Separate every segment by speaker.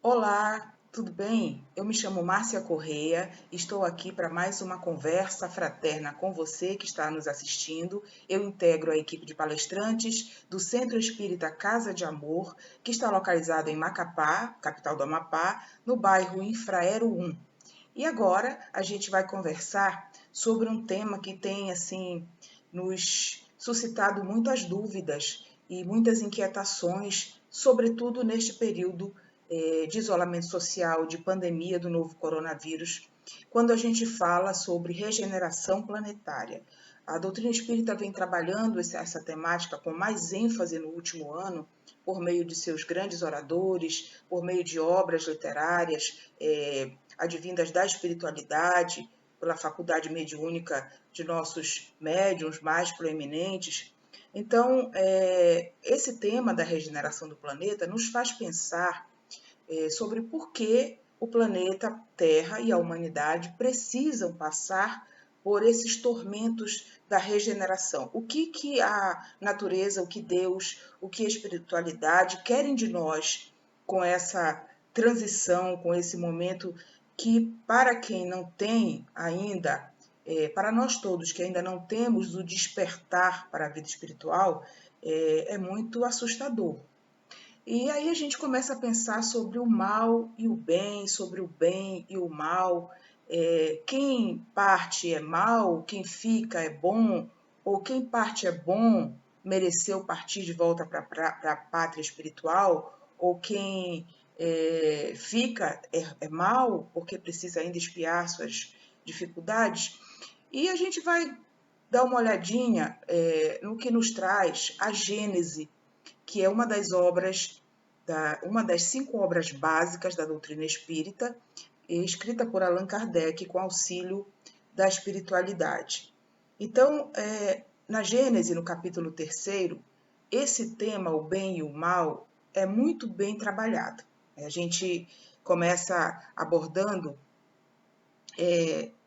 Speaker 1: Olá, tudo bem? Eu me chamo Márcia Correia, estou aqui para mais uma conversa fraterna com você que está nos assistindo. Eu integro a equipe de palestrantes do Centro Espírita Casa de Amor, que está localizado em Macapá, capital do Amapá, no bairro Infraero 1. E agora a gente vai conversar sobre um tema que tem nos suscitado muitas dúvidas e muitas inquietações, sobretudo neste período de isolamento social, de pandemia do novo coronavírus, quando a gente fala sobre regeneração planetária. A doutrina espírita vem trabalhando essa temática com mais ênfase no último ano, por meio de seus grandes oradores, por meio de obras literárias advindas da espiritualidade, pela faculdade mediúnica de nossos médiuns mais proeminentes. Então, esse tema da regeneração do planeta nos faz pensar sobre por que o planeta Terra e a humanidade precisam passar por esses tormentos da regeneração. O que a natureza, o que Deus, o que a espiritualidade querem de nós com essa transição, com esse momento que, para quem não tem ainda, para nós todos que ainda não temos o despertar para a vida espiritual, é muito assustador. E aí a gente começa a pensar sobre o mal e o bem, sobre o bem e o mal. Quem parte é mal, quem fica é bom, ou quem parte é bom mereceu partir de volta para a pátria espiritual, ou quem fica é mal porque precisa ainda expiar suas dificuldades. E a gente vai dar uma olhadinha no que nos traz a Gênese, que é uma das 5 obras básicas da doutrina espírita, escrita por Allan Kardec com auxílio da espiritualidade. Então, na Gênese, no capítulo 3º, esse tema, o bem e o mal, é muito bem trabalhado. A gente começa abordando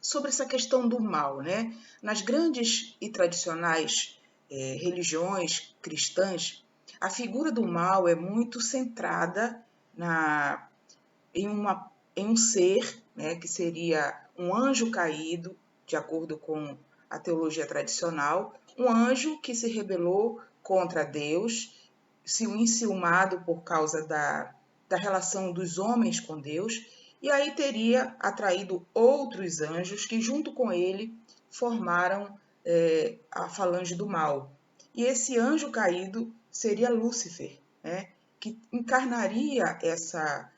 Speaker 1: sobre essa questão do mal, né? Nas grandes e tradicionais religiões cristãs, a figura do mal é muito centrada em, em um ser, né, que seria um anjo caído, de acordo com a teologia tradicional, um anjo que se rebelou contra Deus, se enciumado por causa da relação dos homens com Deus, e aí teria atraído outros anjos que, junto com ele, formaram a falange do mal. E esse anjo caído seria Lúcifer, né, que encarnaria essa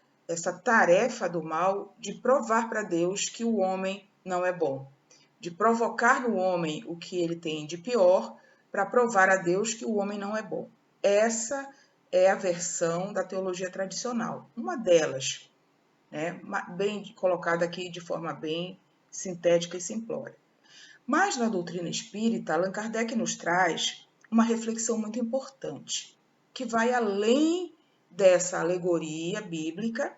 Speaker 1: tarefa do mal de provar para Deus que o homem não é bom, de provocar no homem o que ele tem de pior para provar a Deus que o homem não é bom. Essa é a versão da teologia tradicional, uma delas, né, bem colocada aqui de forma bem sintética e simplória. Mas na doutrina espírita, Allan Kardec nos traz uma reflexão muito importante, que vai além dessa alegoria bíblica,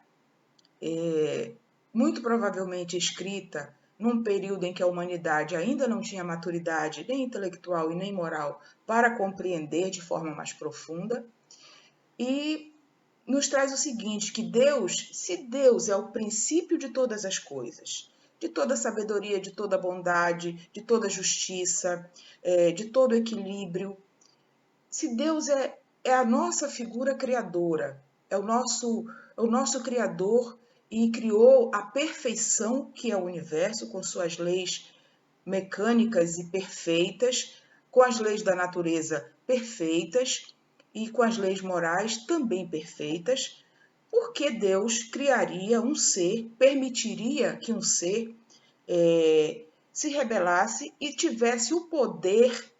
Speaker 1: muito provavelmente escrita num período em que a humanidade ainda não tinha maturidade nem intelectual e nem moral para compreender de forma mais profunda, e nos traz o seguinte, que Deus, se Deus é o princípio de todas as coisas, de toda sabedoria, de toda bondade, de toda justiça, de todo equilíbrio, se Deus é a nossa figura criadora, é o nosso Criador e criou a perfeição que é o universo com suas leis mecânicas e perfeitas, com as leis da natureza perfeitas e com as leis morais também perfeitas, por que Deus criaria um ser, permitiria que um ser se rebelasse e tivesse o poder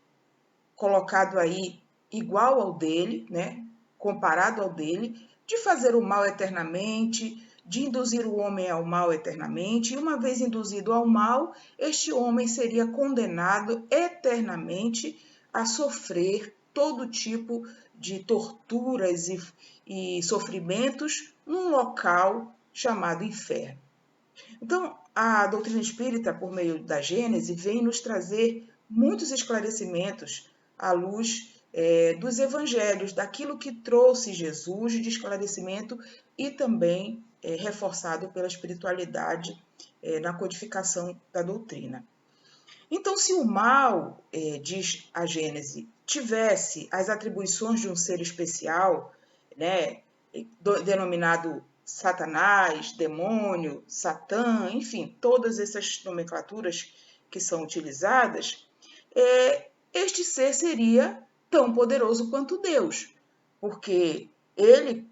Speaker 1: colocado aí igual ao dele, né, comparado ao dele, de fazer o mal eternamente, de induzir o homem ao mal eternamente, e uma vez induzido ao mal, este homem seria condenado eternamente a sofrer todo tipo de torturas e sofrimentos num local chamado inferno. Então, a doutrina espírita, por meio da Gênese, vem nos trazer muitos esclarecimentos à luz dos evangelhos, daquilo que trouxe Jesus de esclarecimento e também reforçado pela espiritualidade na codificação da doutrina. Então, se o mal, diz a Gênese, tivesse as atribuições de um ser especial, né, denominado Satanás, demônio, Satã, enfim, todas essas nomenclaturas que são utilizadas, este ser seria tão poderoso quanto Deus, porque ele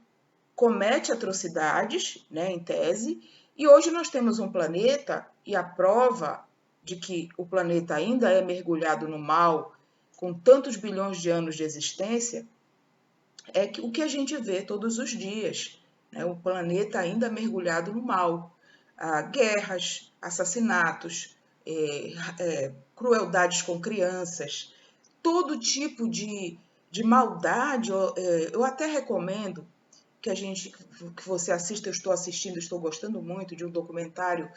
Speaker 1: comete atrocidades, né, em tese, e hoje nós temos um planeta, e a prova de que o planeta ainda é mergulhado no mal, com tantos bilhões de anos de existência, é que o que a gente vê todos os dias, né? O planeta ainda mergulhado no mal. Guerras, assassinatos, crueldades com crianças, todo tipo de maldade. Eu até recomendo que você assista, eu estou assistindo, estou gostando muito de um documentário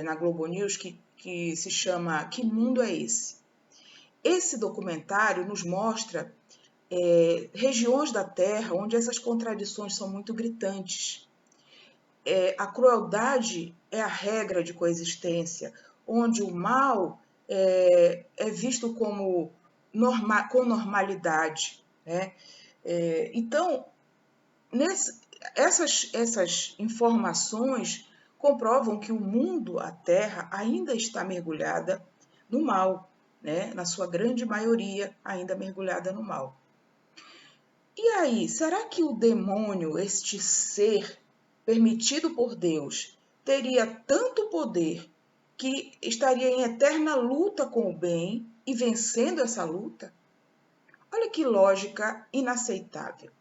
Speaker 1: na Globo News que se chama Que Mundo é Esse? Esse documentário nos mostra regiões da Terra onde essas contradições são muito gritantes. A crueldade é a regra de coexistência, onde o mal é visto como com normalidade, né? Então, essas informações comprovam que o mundo, a Terra, ainda está mergulhada no mal, né? Na sua grande maioria, ainda mergulhada no mal. E aí, será que o demônio, este ser permitido por Deus, teria tanto poder que estaria em eterna luta com o bem e vencendo essa luta? Olha que lógica inaceitável.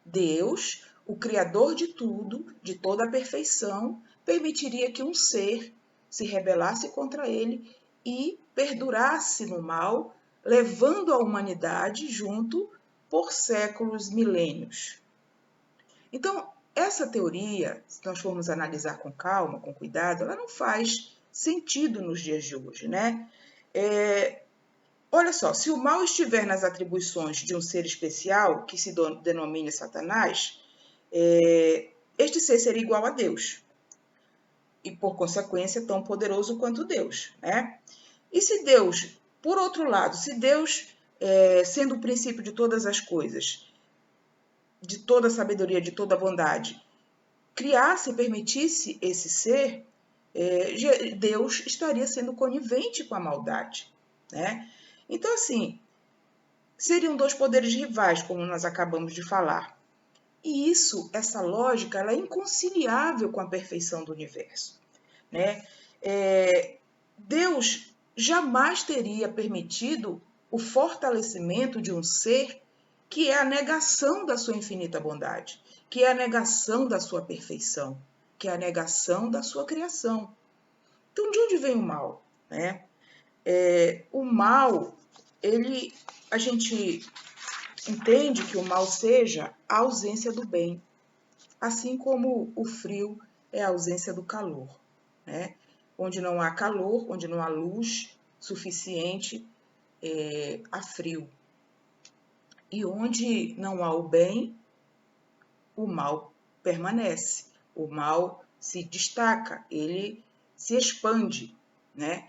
Speaker 1: Deus, o Criador de tudo, de toda a perfeição, permitiria que um ser se rebelasse contra ele e perdurasse no mal, levando a humanidade junto por séculos, milênios. Então, essa teoria, se nós formos analisar com calma, com cuidado, ela não faz sentido nos dias de hoje, né? Olha só, se o mal estiver nas atribuições de um ser especial, que se denomine Satanás, este ser seria igual a Deus. E, por consequência, tão poderoso quanto Deus, né? E se Deus, por outro lado, se Deus, sendo o princípio de todas as coisas, de toda a sabedoria, de toda a bondade, criasse e permitisse esse ser, Deus estaria sendo conivente com a maldade, né? Então, assim, seriam dois poderes rivais, como nós acabamos de falar. E essa lógica, ela é inconciliável com a perfeição do universo, né? Deus jamais teria permitido o fortalecimento de um ser que é a negação da sua infinita bondade, que é a negação da sua perfeição, que é a negação da sua criação. Então, de onde vem o mal, né? O mal, a gente entende que o mal seja a ausência do bem, assim como o frio é a ausência do calor, né? Onde não há calor, onde não há luz suficiente, há frio. E onde não há o bem, o mal permanece, o mal se destaca, ele se expande, né?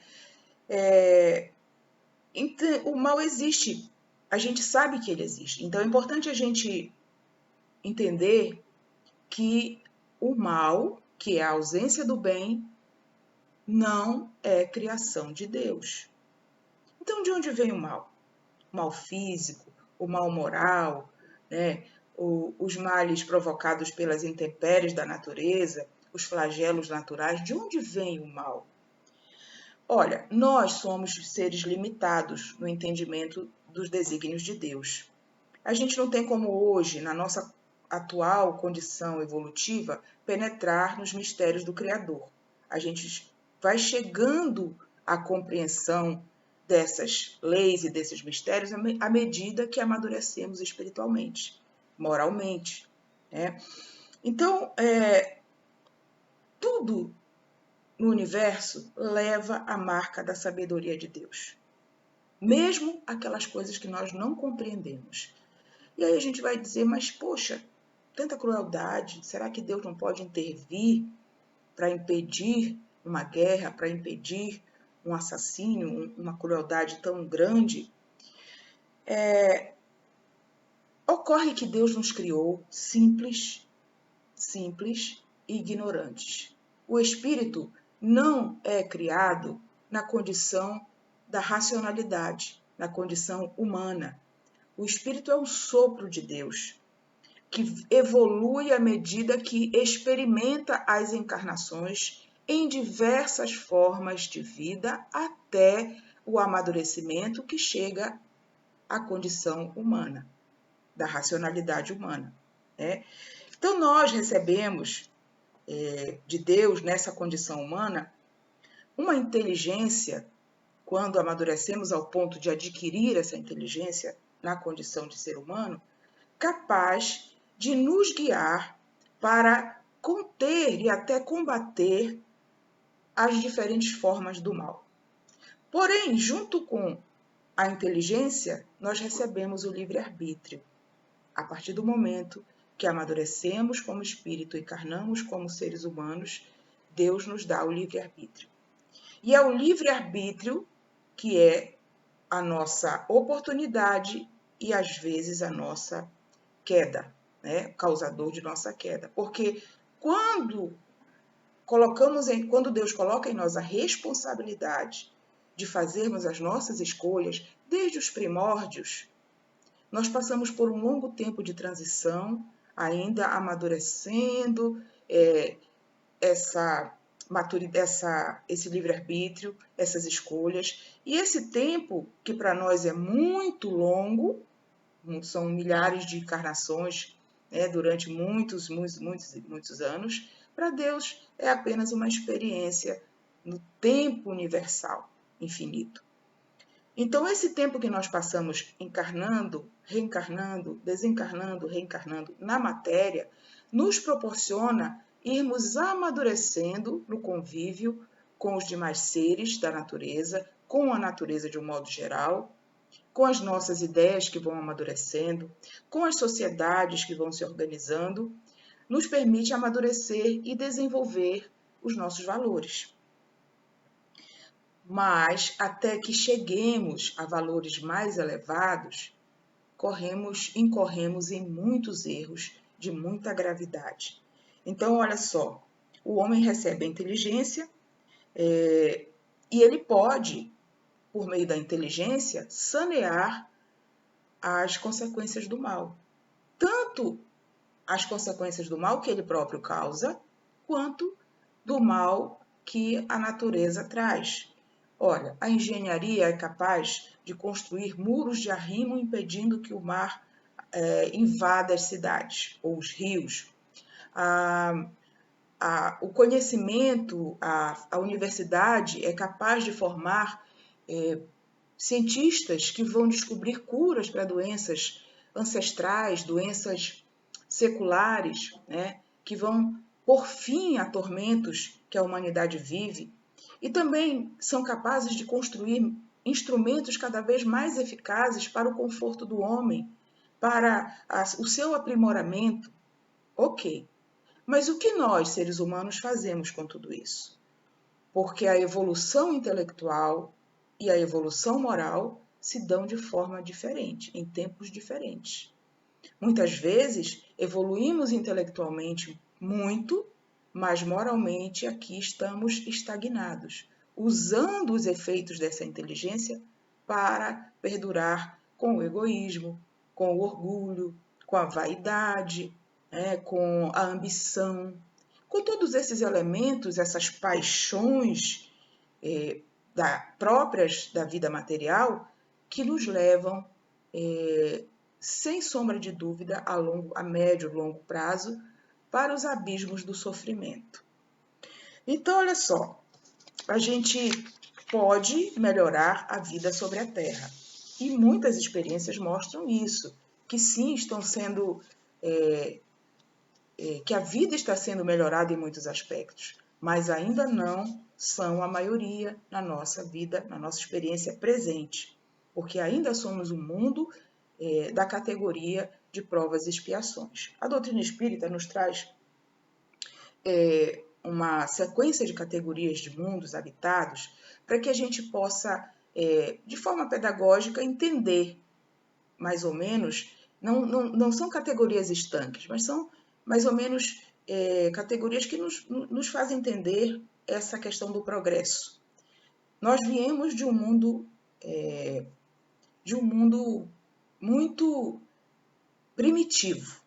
Speaker 1: Então, o mal existe, a gente sabe que ele existe. Então é importante a gente entender que o mal, que é a ausência do bem, não é criação de Deus. Então, de onde vem o mal? O mal físico, o mal moral, né? Os males provocados pelas intempéries da natureza, os flagelos naturais, de onde vem o mal? Olha, nós somos seres limitados no entendimento dos desígnios de Deus. A gente não tem como hoje, na nossa atual condição evolutiva, penetrar nos mistérios do Criador. A gente vai chegando à compreensão dessas leis e desses mistérios à medida que amadurecemos espiritualmente, moralmente, né? Então, tudo no universo leva a marca da sabedoria de Deus, mesmo aquelas coisas que nós não compreendemos. E aí a gente vai dizer, mas poxa, tanta crueldade. Será que Deus não pode intervir para impedir uma guerra, para impedir um assassínio, uma crueldade tão grande? Ocorre que Deus nos criou simples e ignorantes. O espírito não é criado na condição da racionalidade, na condição humana. O espírito é o sopro de Deus, que evolui à medida que experimenta as encarnações em diversas formas de vida até o amadurecimento que chega à condição humana, da racionalidade humana, né? Então, nós recebemos de Deus, nessa condição humana, uma inteligência, quando amadurecemos ao ponto de adquirir essa inteligência na condição de ser humano, capaz de nos guiar para conter e até combater as diferentes formas do mal. Porém, junto com a inteligência, nós recebemos o livre-arbítrio. A partir do momento que amadurecemos como espírito e encarnamos como seres humanos, Deus nos dá o livre-arbítrio. E é o livre-arbítrio que é a nossa oportunidade e, às vezes, a nossa queda, né? O causador de nossa queda. Porque quando Deus coloca em nós a responsabilidade de fazermos as nossas escolhas, desde os primórdios, nós passamos por um longo tempo de transição, ainda amadurecendo esse livre-arbítrio, essas escolhas. E esse tempo, que para nós é muito longo, são milhares de encarnações, né, durante muitos anos, para Deus é apenas uma experiência no tempo universal, infinito. Então, esse tempo que nós passamos encarnando, reencarnando, desencarnando, reencarnando na matéria, nos proporciona irmos amadurecendo no convívio com os demais seres da natureza, com a natureza de um modo geral, com as nossas ideias que vão amadurecendo, com as sociedades que vão se organizando, nos permite amadurecer e desenvolver os nossos valores. Mas, até que cheguemos a valores mais elevados, incorremos em muitos erros de muita gravidade. Então, olha só, o homem recebe a inteligência e ele pode, por meio da inteligência, sanear as consequências do mal. Tanto as consequências do mal que ele próprio causa, quanto do mal que a natureza traz. Olha, a engenharia é capaz de construir muros de arrimo impedindo que o mar invada as cidades ou os rios. O conhecimento, a universidade é capaz de formar cientistas que vão descobrir curas para doenças ancestrais, doenças seculares, né, que vão pôr fim a tormentos que a humanidade vive. E também são capazes de construir instrumentos cada vez mais eficazes para o conforto do homem, para o seu aprimoramento. Ok, mas o que nós, seres humanos, fazemos com tudo isso? Porque a evolução intelectual e a evolução moral se dão de forma diferente, em tempos diferentes. Muitas vezes, evoluímos intelectualmente muito, mas moralmente aqui estamos estagnados, usando os efeitos dessa inteligência para perdurar com o egoísmo, com o orgulho, com a vaidade, com a ambição, com todos esses elementos, essas paixões próprias da vida material que nos levam, sem sombra de dúvida, a médio e longo prazo, para os abismos do sofrimento. Então, olha só, a gente pode melhorar a vida sobre a Terra. E muitas experiências mostram isso, que sim, estão sendo... que a vida está sendo melhorada em muitos aspectos, mas ainda não são a maioria na nossa vida, na nossa experiência presente, porque ainda somos um mundo da categoria de provas e expiações. A doutrina espírita nos traz uma sequência de categorias de mundos habitados para que a gente possa, de forma pedagógica, entender mais ou menos, não são categorias estanques, mas são mais ou menos categorias que nos fazem entender essa questão do progresso. Nós viemos de um mundo muito primitivo,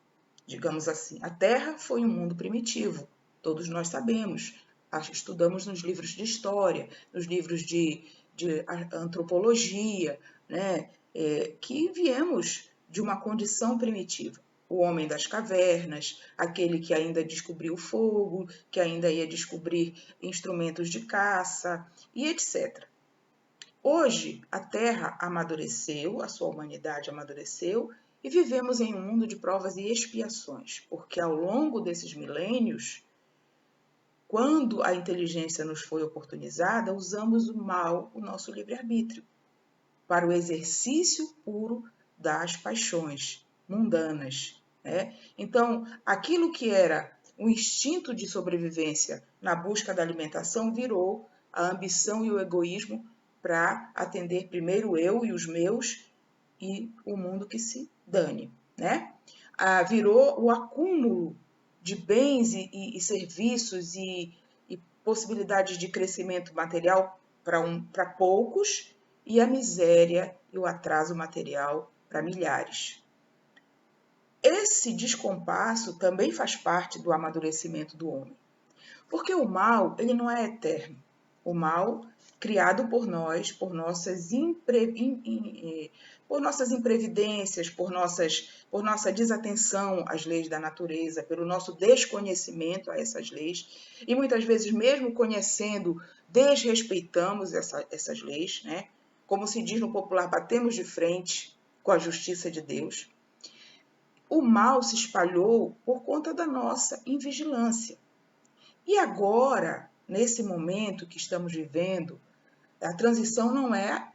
Speaker 1: digamos assim. A Terra foi um mundo primitivo, todos nós sabemos. Estudamos nos livros de história, nos livros de antropologia, né? Que viemos de uma condição primitiva. O homem das cavernas, aquele que ainda descobriu o fogo, que ainda ia descobrir instrumentos de caça e etc. Hoje, a Terra amadureceu, a sua humanidade amadureceu, e vivemos em um mundo de provas e expiações, porque ao longo desses milênios, quando a inteligência nos foi oportunizada, usamos o mal, o nosso livre-arbítrio, para o exercício puro das paixões mundanas, né? Então, aquilo que era o instinto de sobrevivência na busca da alimentação virou a ambição e o egoísmo para atender primeiro eu e os meus e o mundo que se dane, né? Virou o acúmulo de bens e serviços e possibilidades de crescimento material para poucos e a miséria e o atraso material para milhares. Esse descompasso também faz parte do amadurecimento do homem, porque o mal ele não é eterno. O mal criado por nós, por nossas imprevidências, por nossa desatenção às leis da natureza, pelo nosso desconhecimento a essas leis, e muitas vezes, mesmo conhecendo, desrespeitamos essas leis, né? Como se diz no popular, batemos de frente com a justiça de Deus. O mal se espalhou por conta da nossa invigilância. E agora, nesse momento que estamos vivendo, a transição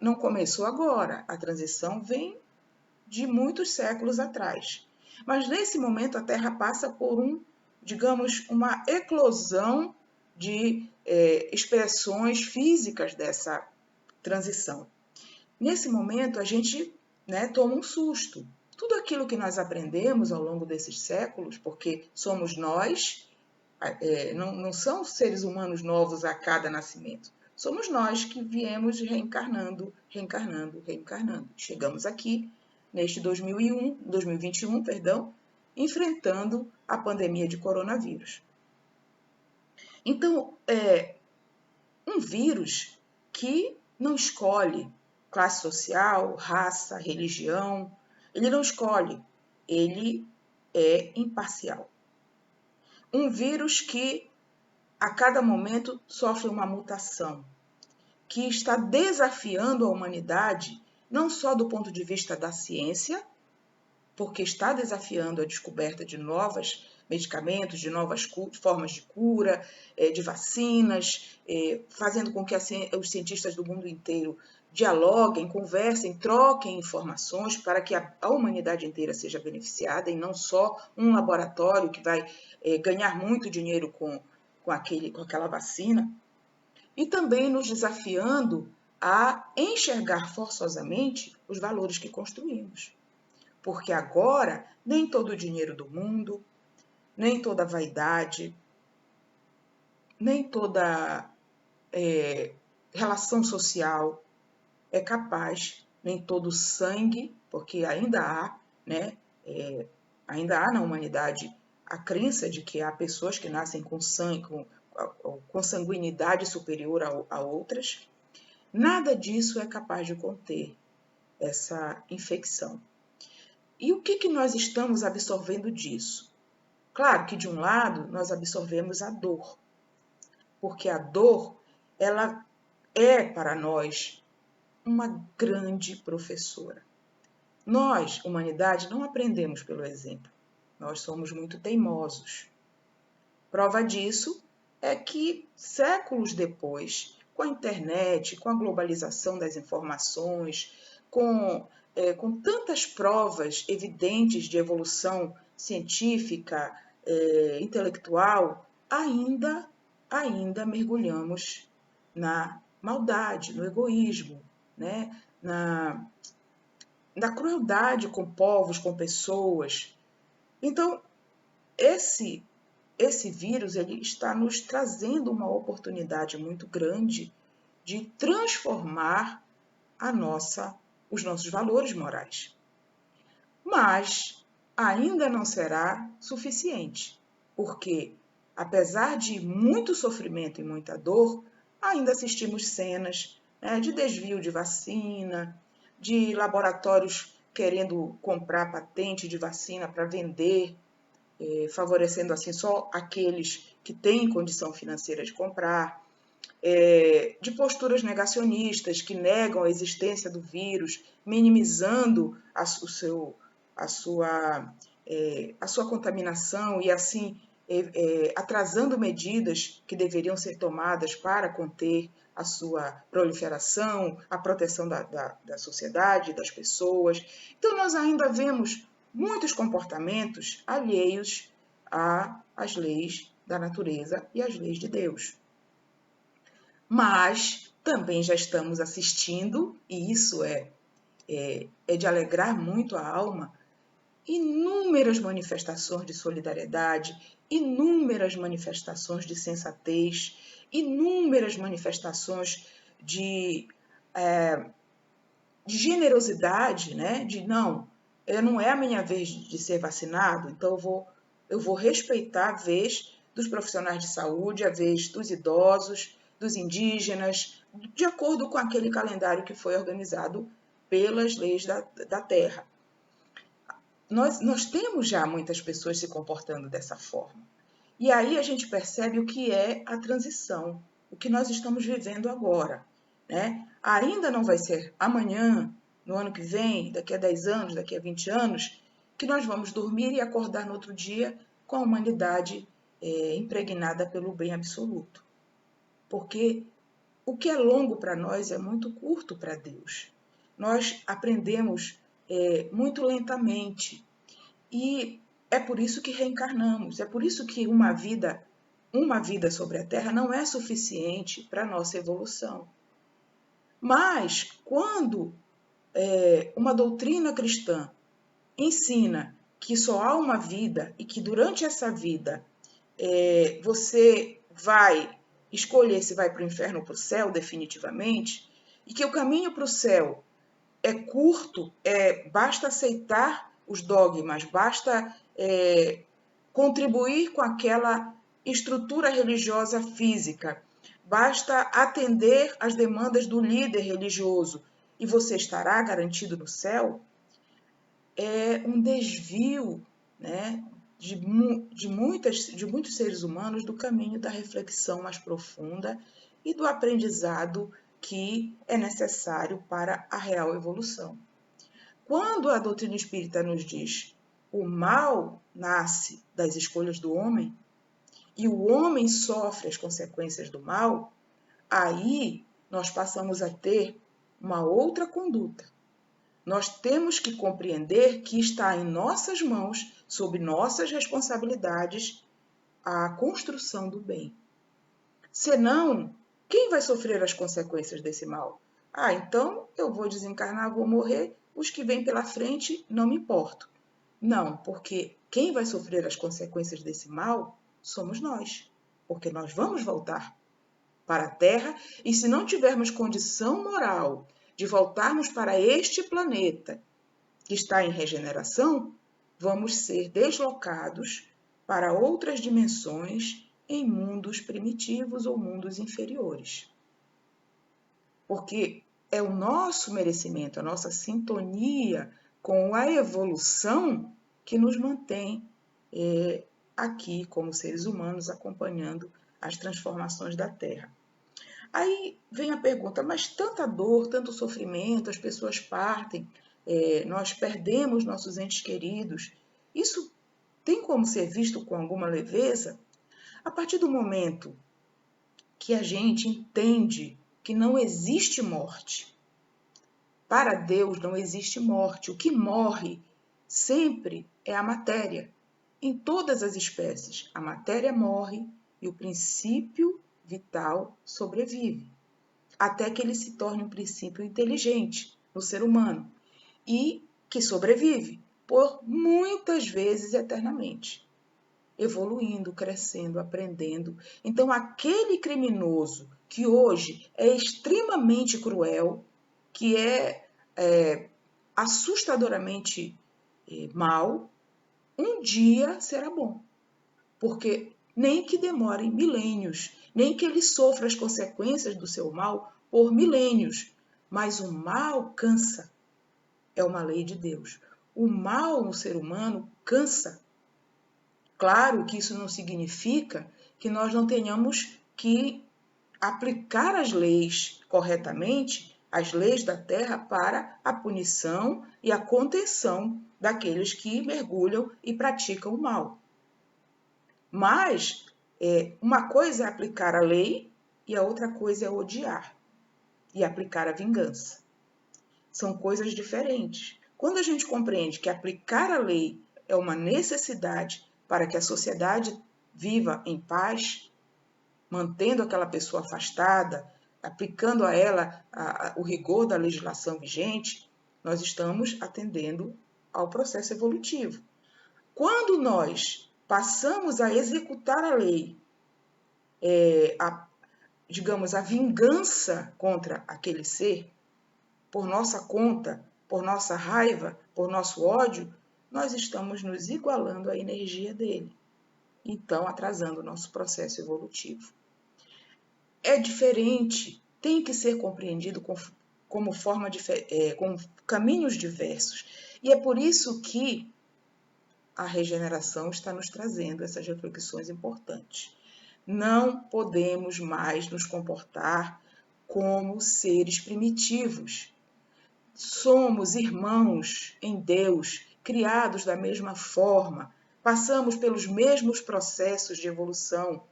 Speaker 1: não começou agora, a transição vem de muitos séculos atrás. Mas nesse momento a Terra passa por uma eclosão de expressões físicas dessa transição. Nesse momento a gente toma um susto. Tudo aquilo que nós aprendemos ao longo desses séculos, porque somos nós, não são seres humanos novos a cada nascimento. Somos nós que viemos reencarnando. Chegamos aqui neste 2021, enfrentando a pandemia de coronavírus. Então, um vírus que não escolhe classe social, raça, religião, ele não escolhe, ele é imparcial. Um vírus que a cada momento sofre uma mutação, que está desafiando a humanidade, não só do ponto de vista da ciência, porque está desafiando a descoberta de novos medicamentos, de novas formas de cura, de vacinas, fazendo com que os cientistas do mundo inteiro dialoguem, conversem, troquem informações para que a humanidade inteira seja beneficiada e não só um laboratório que vai ganhar muito dinheiro com aquela vacina. E também nos desafiando a enxergar forçosamente os valores que construímos. Porque agora nem todo o dinheiro do mundo, nem toda a vaidade, nem toda relação social é capaz, nem todo o sangue, porque ainda há, ainda há na humanidade a crença de que há pessoas que nascem com sangue, com sanguinidade superior a outras. Nada disso é capaz de conter essa infecção. E o que nós estamos absorvendo disso? Claro que, de um lado, nós absorvemos a dor, porque a dor, ela é, para nós, uma grande professora. Nós, humanidade, não aprendemos pelo exemplo. Nós somos muito teimosos. Prova disso é que, séculos depois, com a internet, com a globalização das informações, com com tantas provas evidentes de evolução científica, intelectual, ainda mergulhamos na maldade, no egoísmo, né? na crueldade com povos, com pessoas. Então, esse vírus ele está nos trazendo uma oportunidade muito grande de transformar os nossos valores morais. Mas ainda não será suficiente, porque, apesar de muito sofrimento e muita dor, ainda assistimos cenas, né, de desvio de vacina, de laboratórios querendo comprar patente de vacina para vender, favorecendo assim só aqueles que têm condição financeira de comprar, de posturas negacionistas que negam a existência do vírus, minimizando a sua contaminação e assim atrasando medidas que deveriam ser tomadas para conter a sua proliferação, a proteção da sociedade, das pessoas. Então, nós ainda vemos muitos comportamentos alheios às leis da natureza e às leis de Deus. Mas também já estamos assistindo, e isso é de alegrar muito a alma, inúmeras manifestações de solidariedade, inúmeras manifestações de sensatez, inúmeras manifestações de generosidade, né? Não é a minha vez de ser vacinado, então eu vou respeitar a vez dos profissionais de saúde, a vez dos idosos, dos indígenas, de acordo com aquele calendário que foi organizado pelas leis da terra. Nós temos já muitas pessoas se comportando dessa forma. E aí a gente percebe o que é a transição, o que nós estamos vivendo agora, né? Ainda não vai ser amanhã, no ano que vem, daqui a 10 anos, daqui a 20 anos, que nós vamos dormir e acordar no outro dia com a humanidade impregnada pelo bem absoluto. Porque o que é longo para nós é muito curto para Deus. Nós aprendemos muito lentamente e é por isso que reencarnamos, é por isso que uma vida sobre a Terra não é suficiente para a nossa evolução. Mas quando uma doutrina cristã ensina que só há uma vida e que durante essa vida você vai escolher se vai para o inferno ou para o céu definitivamente, e que o caminho para o céu é curto, basta aceitar os dogmas, basta contribuir com aquela estrutura religiosa física, basta atender às demandas do líder religioso e você estará garantido no céu, é um desvio, né, de muitos seres humanos do caminho da reflexão mais profunda e do aprendizado que é necessário para a real evolução. Quando a doutrina espírita nos diz o mal nasce das escolhas do homem e o homem sofre as consequências do mal, aí nós passamos a ter uma outra conduta. Nós temos que compreender que está em nossas mãos, sob nossas responsabilidades, a construção do bem. Senão, quem vai sofrer as consequências desse mal? Então eu vou desencarnar, vou morrer, os que vêm pela frente não me importo. Não, porque quem vai sofrer as consequências desse mal somos nós, porque nós vamos voltar para a Terra e se não tivermos condição moral de voltarmos para este planeta que está em regeneração, vamos ser deslocados para outras dimensões em mundos primitivos ou mundos inferiores. Porque é o nosso merecimento, a nossa sintonia com a evolução que nos mantém aqui como seres humanos acompanhando as transformações da Terra. Aí vem a pergunta, mas tanta dor, tanto sofrimento, as pessoas partem, nós perdemos nossos entes queridos, isso tem como ser visto com alguma leveza? A partir do momento que a gente entende que não existe morte, Para Deus não existe morte. O que morre sempre é a matéria. Em todas as espécies, a matéria morre e o princípio vital sobrevive, até que ele se torne um princípio inteligente no ser humano e que sobrevive por muitas vezes eternamente, evoluindo, crescendo, aprendendo. Então, aquele criminoso que hoje é extremamente cruel, que é assustadoramente mal, um dia será bom. Porque nem que demore milênios, nem que ele sofra as consequências do seu mal por milênios, mas o mal cansa. É uma lei de Deus. O mal no ser humano cansa. Claro que isso não significa que nós não tenhamos que aplicar as leis corretamente, as leis da terra, para a punição e a contenção daqueles que mergulham e praticam o mal. Mas uma coisa é aplicar a lei e a outra coisa é odiar e aplicar a vingança. São coisas diferentes. Quando a gente compreende que aplicar a lei é uma necessidade para que a sociedade viva em paz, mantendo aquela pessoa afastada, aplicando a ela o rigor da legislação vigente, nós estamos atendendo ao processo evolutivo. Quando nós passamos a executar a lei, digamos, a vingança contra aquele ser, por nossa conta, por nossa raiva, por nosso ódio, nós estamos nos igualando à energia dele, então atrasando o nosso processo evolutivo. É diferente, tem que ser compreendido como com caminhos diversos. E é por isso que a regeneração está nos trazendo essas reflexões importantes. Não podemos mais nos comportar como seres primitivos. Somos irmãos em Deus, criados da mesma forma, passamos pelos mesmos processos de evolução.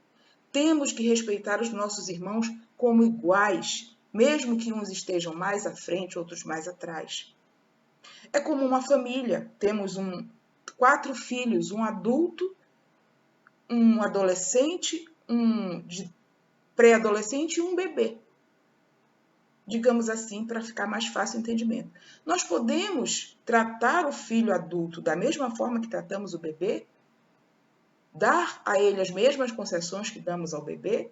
Speaker 1: Temos que respeitar os nossos irmãos como iguais, mesmo que uns estejam mais à frente, outros mais atrás. É como uma família, temos 4 filhos, um adulto, um adolescente, um pré-adolescente e um bebê. Digamos assim, para ficar mais fácil o entendimento. Nós podemos tratar o filho adulto da mesma forma que tratamos o bebê? Dar a ele as mesmas concessões que damos ao bebê?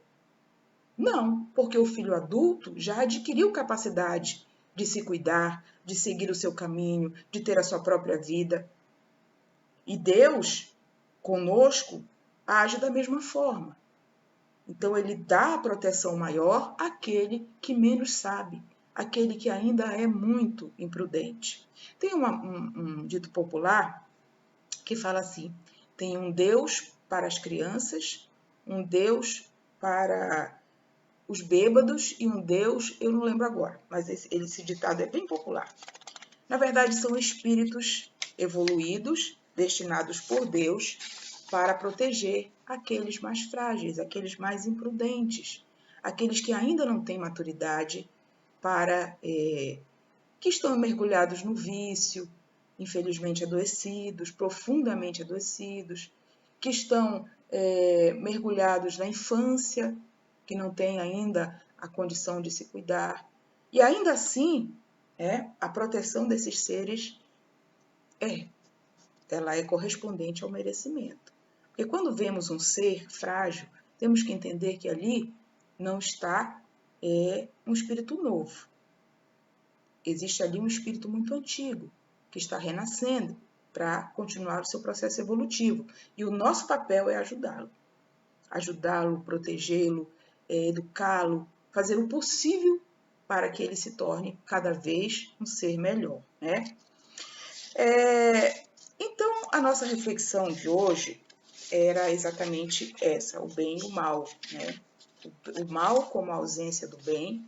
Speaker 1: Não, porque o filho adulto já adquiriu capacidade de se cuidar, de seguir o seu caminho, de ter a sua própria vida. E Deus, conosco, age da mesma forma. Então, ele dá a proteção maior àquele que menos sabe, àquele que ainda é muito imprudente. Tem um dito popular que fala assim: tem um Deus para as crianças, um Deus para os bêbados e um Deus, eu não lembro agora, mas esse ditado é bem popular. Na verdade, são espíritos evoluídos, destinados por Deus para proteger aqueles mais frágeis, aqueles mais imprudentes, aqueles que ainda não têm maturidade para que estão mergulhados no vício, infelizmente adoecidos, profundamente adoecidos, que estão mergulhados na infância, que não têm ainda a condição de se cuidar. E ainda assim, a proteção desses seres ela é correspondente ao merecimento. Porque quando vemos um ser frágil, temos que entender que ali não está um espírito novo. Existe ali um espírito muito antigo, que está renascendo para continuar o seu processo evolutivo. E o nosso papel é ajudá-lo. Ajudá-lo, protegê-lo, educá-lo, fazer o possível para que ele se torne cada vez um ser melhor, né? Então, a nossa reflexão de hoje era exatamente essa, o bem e o mal, né? O mal como a ausência do bem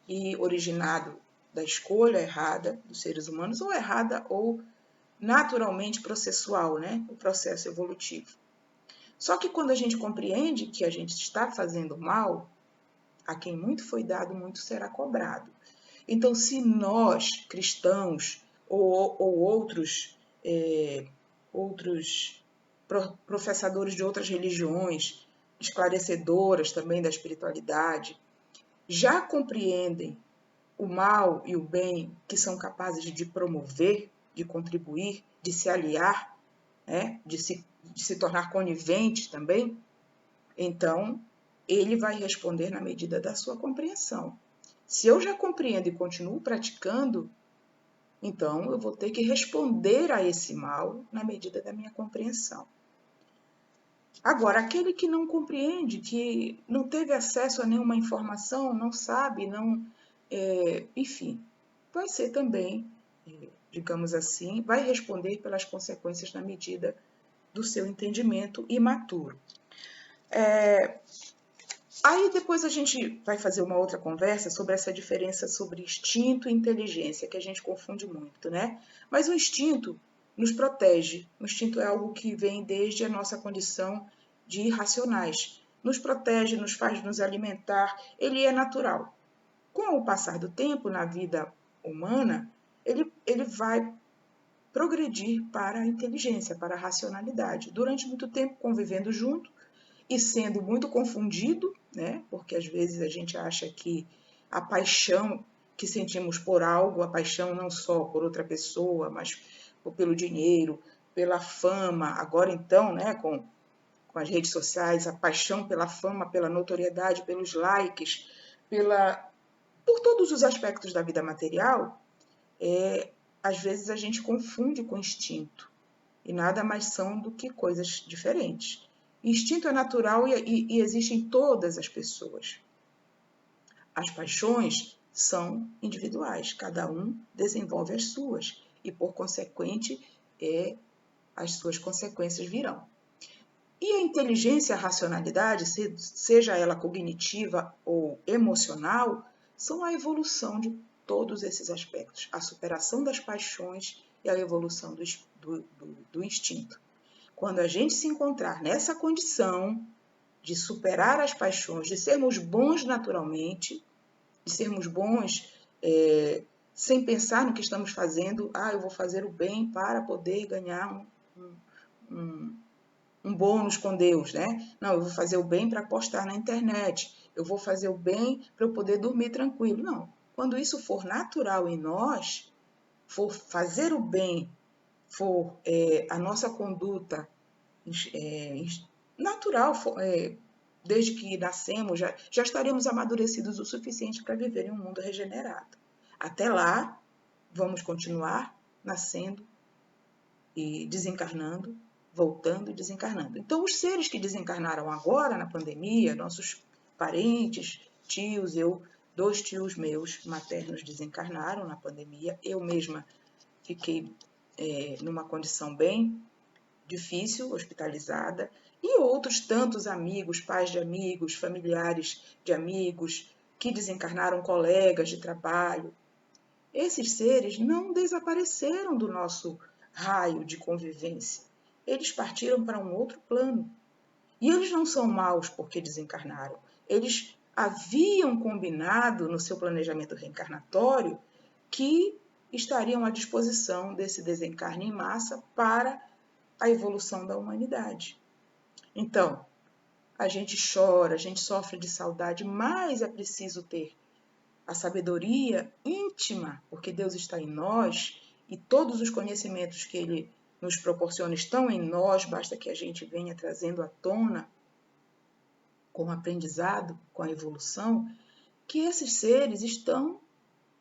Speaker 1: e originado da escolha errada dos seres humanos, ou errada ou naturalmente processual, né? O processo evolutivo. Só que quando a gente compreende que a gente está fazendo mal, a quem muito foi dado, muito será cobrado. Então, se nós, cristãos, ou outros professadores de outras religiões, esclarecedoras também da espiritualidade, já compreendem o mal e o bem que são capazes de promover, de contribuir, de se aliar, né? de se tornar coniventes também, então ele vai responder na medida da sua compreensão. Se eu já compreendo e continuo praticando, então eu vou ter que responder a esse mal na medida da minha compreensão. Agora, aquele que não compreende, que não teve acesso a nenhuma informação, não sabe, enfim, vai ser também, digamos assim, vai responder pelas consequências na medida do seu entendimento imaturo. Aí depois a gente vai fazer uma outra conversa sobre essa diferença sobre instinto e inteligência, que a gente confunde muito, né? Mas o instinto nos protege. O instinto é algo que vem desde a nossa condição de irracionais. Nos protege, nos faz nos alimentar, ele é natural. Com o passar do tempo na vida humana, ele vai progredir para a inteligência, para a racionalidade. Durante muito tempo convivendo junto e sendo muito confundido, né? Porque às vezes a gente acha que a paixão que sentimos por algo, a paixão não só por outra pessoa, mas pelo dinheiro, pela fama, agora então, né, com as redes sociais, a paixão pela fama, pela notoriedade, pelos likes, por todos os aspectos da vida material, às vezes a gente confunde com instinto, e nada mais são do que coisas diferentes. Instinto é natural e existe em todas as pessoas. As paixões são individuais, cada um desenvolve as suas, e por consequente, as suas consequências virão. E a inteligência e a racionalidade, seja ela cognitiva ou emocional, são a evolução de todos esses aspectos, a superação das paixões e a evolução do instinto. Quando a gente se encontrar nessa condição de superar as paixões, de sermos bons naturalmente, de sermos bons sem pensar no que estamos fazendo, eu vou fazer o bem para poder ganhar um bônus com Deus, né? Não, eu vou fazer o bem para postar na internet, eu vou fazer o bem para eu poder dormir tranquilo. Não, quando isso for natural em nós, for fazer o bem, for a nossa conduta natural, desde que nascemos, já estaremos amadurecidos o suficiente para viver em um mundo regenerado. Até lá, vamos continuar nascendo e desencarnando, voltando e desencarnando. Então, os seres que desencarnaram agora na pandemia, nossos parentes, tios, 2 tios meus maternos desencarnaram na pandemia, eu mesma fiquei numa condição bem difícil, hospitalizada, e outros tantos amigos, pais de amigos, familiares de amigos, que desencarnaram, colegas de trabalho. Esses seres não desapareceram do nosso raio de convivência. Eles partiram para um outro plano. E eles não são maus porque desencarnaram. Eles haviam combinado no seu planejamento reencarnatório que estariam à disposição desse desencarne em massa para a evolução da humanidade. Então, a gente chora, a gente sofre de saudade, mas é preciso ter a sabedoria íntima, porque Deus está em nós e todos os conhecimentos que Ele nos proporciona estão em nós, basta que a gente venha trazendo à tona, com o aprendizado, com a evolução, que esses seres estão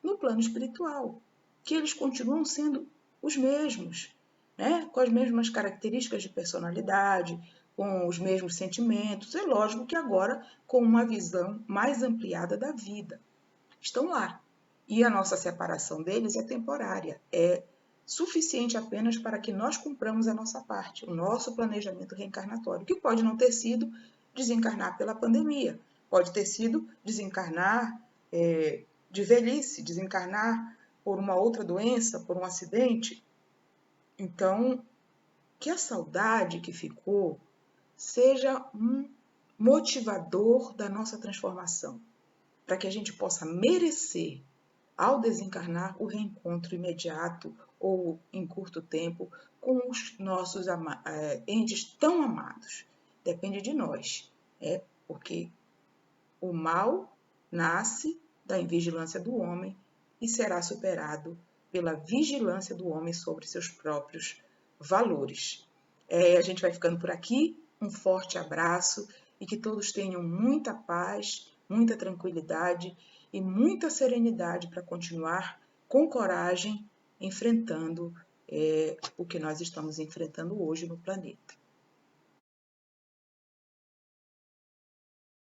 Speaker 1: no plano espiritual, que eles continuam sendo os mesmos, né? Com as mesmas características de personalidade, com os mesmos sentimentos, é lógico que agora com uma visão mais ampliada da vida. Estão lá. E a nossa separação deles é temporária, é suficiente apenas para que nós cumpramos a nossa parte, o nosso planejamento reencarnatório, que pode não ter sido desencarnar pela pandemia, pode ter sido desencarnar de velhice, desencarnar por uma outra doença, por um acidente. Então, que a saudade que ficou seja um motivador da nossa transformação, para que a gente possa merecer ao desencarnar, o reencontro imediato ou em curto tempo com os nossos entes tão amados. Depende de nós, porque o mal nasce da invigilância do homem e será superado pela vigilância do homem sobre seus próprios valores. A gente vai ficando por aqui. Um forte abraço e que todos tenham muita paz, muita tranquilidade e muita serenidade para continuar com coragem enfrentando o que nós estamos enfrentando hoje no planeta.